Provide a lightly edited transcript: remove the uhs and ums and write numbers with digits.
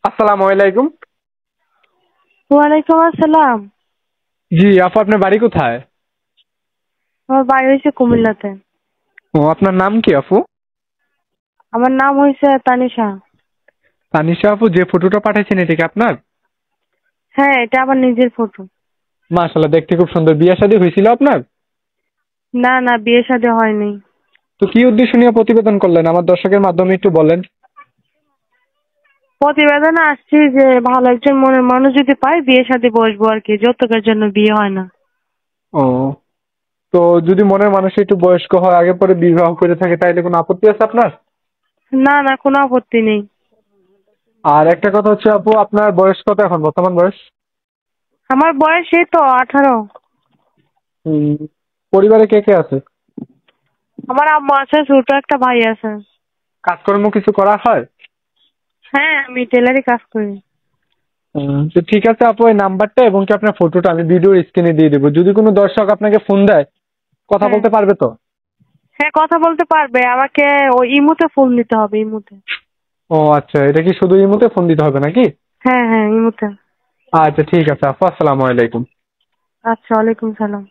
আসসালামু আলাইকুম। ওয়ালাইকুম আসসালাম। জি আপু, আপনার বাড়ি কোথায়? আমার বাড়ি হয়েছে কুমিল্লাতে। ও, আপনার নাম কি আপু? আমার নাম হয়েছে তানিশা। তানিশা আপু, যে ফটোটা পাঠাইছেন এটা কি আপনার? হ্যাঁ, এটা আমার নিজের ফটো। মাশাআল্লাহ, দেখতে খুব সুন্দর। বিয়ে শাদী হয়েছিল আপনার? না না, বিয়ে শাদী হয়নি। তো কি উদ্দেশ্য নিয়ে প্রতিবেদন করলেন, আমার দর্শকের মাধ্যমে একটু বলেন। প্রতিবেদনে আসছি যে ভালো একজন মনের মানুষ যদি পাই বিয়ে শাদী বসবো আর কি, যৌতুকের জন্য বিয়ে হয় না। ও, তো যদি মনের মানুষ একটু বয়স্ক হয়, আগে পরে বিবাহ করে থাকে, তাইলে কোনো আপত্তি আছে আপনার? না না, কোনো আপত্তি নেই। আর একটা কথা হচ্ছে আপু, আপনার বয়স কত এখন, বর্তমান বয়স? আমার বয়স এই তো 18। হুম, পরিবারে কে কে আছে? আমার আম্মা আছে, ছোট একটা ভাই আছে। কাজকর্ম কিছু করা হয়? হ্যাঁ, আমি টেলারি কাজ করি। তো ঠিক আছে আপু, এই নাম্বারটা এবং কি আপনার ফটোটা আমি ভিডিওর স্ক্রিনে দিয়ে দেবো। যদি কোনো দর্শক আপনাকে ফোন দেয়, কথা হ্যাঁ বলতে পারবে তো? হ্যাঁ, কথা বলতে পারবে। আমাকে ওই ইমুতে ফোন দিতে হবে, ইমুতে। ও আচ্ছা, এটা কি শুধু ইমোতে ফোন দিতে হবে নাকি? হ্যাঁ হ্যাঁ, ইমুতে। আচ্ছা ঠিক আছে আপু, আসসালামু আলাইকুম। আচ্ছা, ওয়ালাইকুম সালাম।